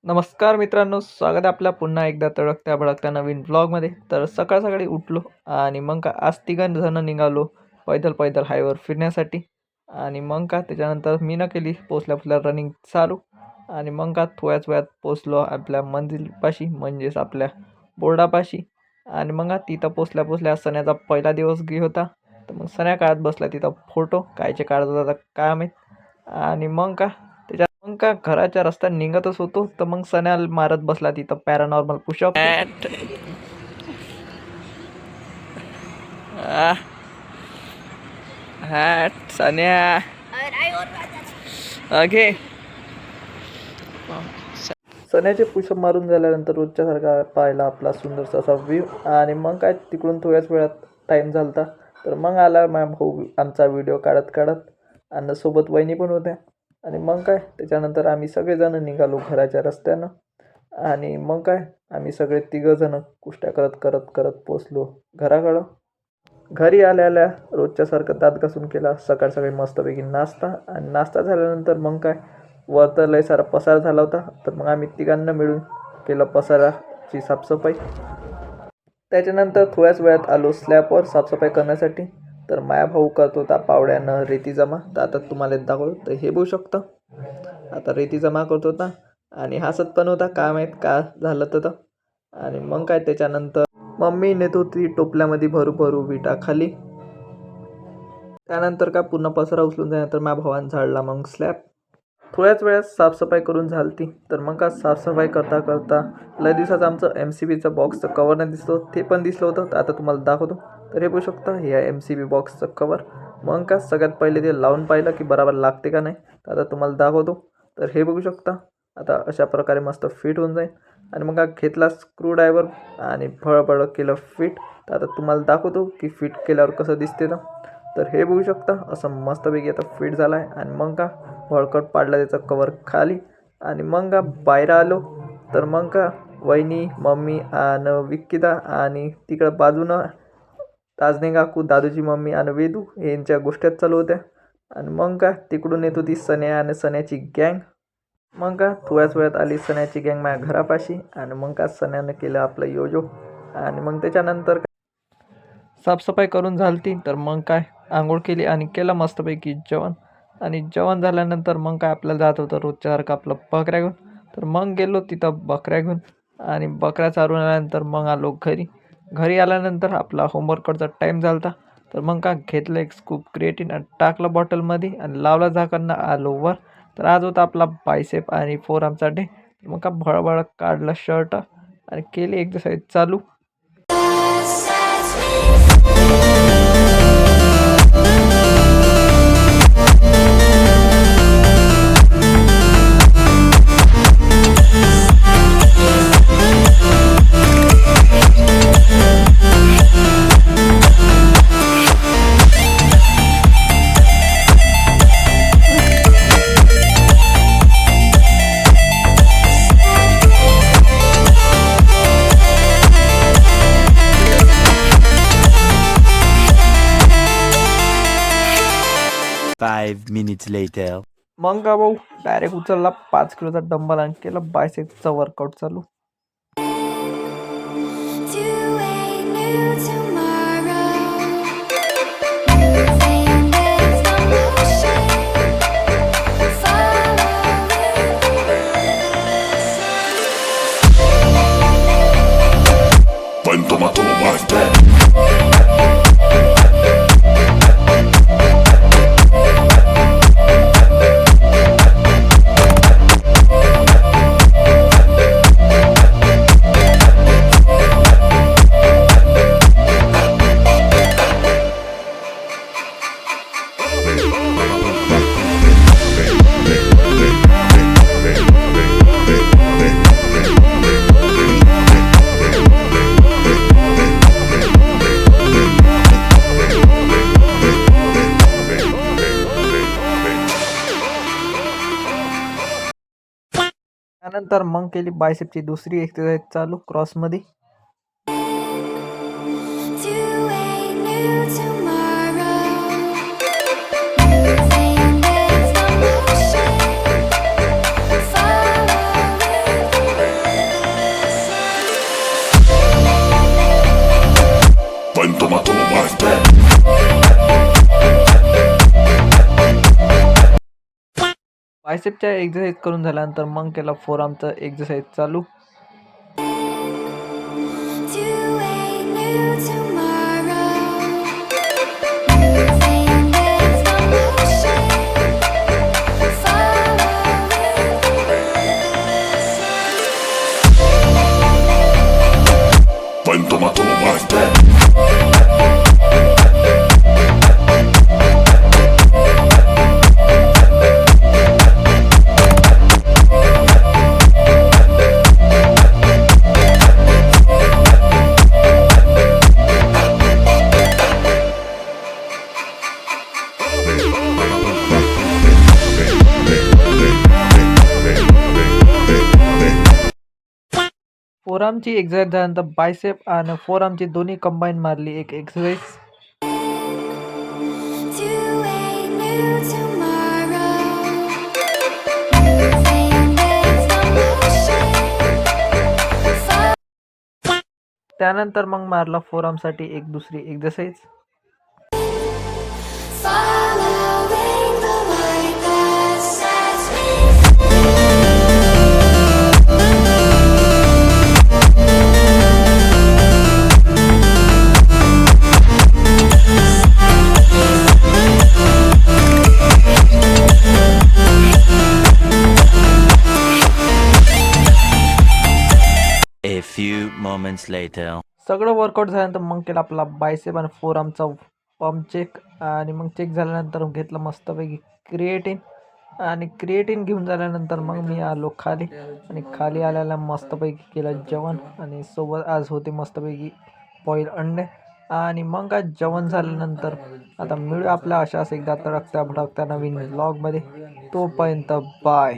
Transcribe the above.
नमस्कार मित्रांनो, स्वागत आहे आपल्या पुन्हा एकदा तळकत्या भडकत्या नवीन व्लॉगमध्ये. तर सकाळ सकाळी उठलो आणि मग का आज तिघं जण निघालो पैदल पैदल हायवेवर फिरण्यासाठी. आणि मग का त्याच्यानंतर मी न केली पोचल्या रनिंग चालू. आणि मग का थोड्याच वेळात पोचलो आपल्या मंजिलपाशी म्हणजेच आपल्या बोर्डापाशी. आणि मग का तिथं पोचल्या सण्याचा पहिला दिवस गे होता. तर मग सण्या काळात बसला तिथं फोटो कायचे काढत होता काय माहीत. आणि मग का घराच्या रस्त्याने निघतच होतो तर मग सण्या मारत बसला तिथं पॅरानॉर्मल पुशअप. सण्या ओके. सण्याचे पुशअप मारून झाल्यानंतर रोजच्यासारखा पाहिला आपला सुंदरसा असा व्ह्यू. आणि मग काय तिकडून थोड्याच वेळात टाईम झाला तर मग आला माझा भाऊ आमचा व्हिडिओ काढत आणि सोबत वहिनी पण होत्या. आणि मग काय त्याच्यानंतर आम्ही सगळेजण निघालो घराच्या रस्त्यानं. आणि मग काय आम्ही सगळे तिघंजणं कुष्ट्या करत पोचलो घराकडं. घरी आल्या रोजच्यासारखं दात घासून केला सकाळ सकाळी मस्तपैकी नाश्ता. आणि नाश्ता झाल्यानंतर मग काय वर तर लय सारा पसारा झाला होता तर मग आम्ही तिघांना मिळून केलं पसाराची साफसफाई. त्याच्यानंतर थोड्याच वेळात आलो स्लॅबवर साफसफाई करण्यासाठी. तर माया भाऊ करत होता पावड्यानं रेती जमा. तर आता तुम्हाला दाखवतो तर हे बघू शकता आता रेती जमा करत होता आणि हसत पण होता काय माहीत का झालं तर. आणि मग काय त्याच्यानंतर मम्मी नेत होती टोपल्यामध्ये भरू विटा खाली. त्यानंतर का पूर्ण पसारा उचलून झाल्यानंतर माझ्या भावानं झाडला मग स्लॅब. थोड्याच वेळात साफसफाई करून झालती. तर मग का साफसफाई करता लय दिवसाचं आमचं MCBचं बॉक्सचं कवर नाही दिसतो ते पण दिसलं होतं. तर आता तुम्हाला दाखवतो. तर हे बघू शकता हे आहे MCB बॉक्सचं कवर. मग का सगळ्यात पहिले ते लावून पाहिलं की बरोबर लागते का नाही. तर आता तुम्हाला दाखवतो. तर हे बघू शकता आता अशा प्रकारे मस्त फिट होऊन जाईल. आणि मग घेतला स्क्रूड्रायव्हर आणि फळफळ केलं फिट. तर आता तुम्हाला दाखवतो की फिट केल्यावर कसं दिसते तर हे बघू शकता असं मस्तपैकी आता फिट झाला आहे. आणि मग का वळकट पाडला त्याचं कवर खाली. आणि मग का बाहेर आलो तर मग का वहिनी मम्मी आणि विक्किता आणि तिकडं बाजूनं ताजने काकू दादूची मम्मी आणि वेदू यांच्या गोष्टीत चालू होत्या. आणि मग का तिकडून येत होती सण्या आणि सण्याची गँग. मग का थोड्याच वेळात आली सण्याची गँग माझ्या घरापाशी. आणि मग का सण्यानं केलं आपलं योजो. आणि मग त्याच्यानंतर साफसफाई करून झालती तर मग काय आंघोळ केली आणि केलं मस्तपैकी जेवण. आणि जेवण झाल्यानंतर मग काय आपल्याला जात होतं रोजच्यासारखं आपलं बकऱ्या घेऊन. तर मग गेलो तिथं बकऱ्या घेऊन आणि बकऱ्या चारून आल्यानंतर मग आलो घरी आल्यानंतर आपला होमवर्कचा टाईम झाला होता. तर मग का घेतलं एक स्कूप क्रिएटिन आणि टाकलं बॉटलमध्ये आणि लावला झाकणं आलो वर. तर आज होता आपला बायसेप आणि फोरआर्मचा डे. मग का भळभळ काढलं शर्ट आणि केली एक्सरसाइज चालू. Five minutes later. मग का भाऊ डायरेक्ट उचलला 5 किलोचा डंबल आणि केलं बायसेपचा वर्कआउट चालू. त्यानंतर मग केली बायसेपची दुसरी एक्सरसाइज चालू क्रॉसमध्ये. बायसेपच्या एक्झरसाईज करून झाल्यानंतर मग केला फोरआर्मचं एक्झरसाईज चालू. To a new tomorrow, moving with the motion, following When toma my फोरआर्मची एक्झरसाईज झाल्यानंतर बायसेप आणि फोरआर्मची दोन्ही कंबाईन मारली एक exercise. to a new tomorrow, moving with the motion, त्यानंतर मग मारला फोरआर्मसाठी एक दुसरी exercise. following the light that sets me A few moments later. सगळं वर्कआउट झाल्यानंतर मग केला आपला बायसेप आणि फोरआर्मचा पंप चेक. आणि मग चेक झाल्यानंतर घेतलं मस्तपैकी क्रिएटिन. आणि क्रिएटिन घेऊन झाल्यानंतर मग मी आलो खाली. आणि खाली आल्याला मस्तपैकी केलं जेवण. आणि सोबत आज होते मस्तपैकी बॉईल अंडे. आणि मग आज जेवण झाल्यानंतर आता मिळू आपल्या अशाच एकदा तडकत्या भडकत्या नवीन व्लॉगमध्ये. तोपर्यंत बाय.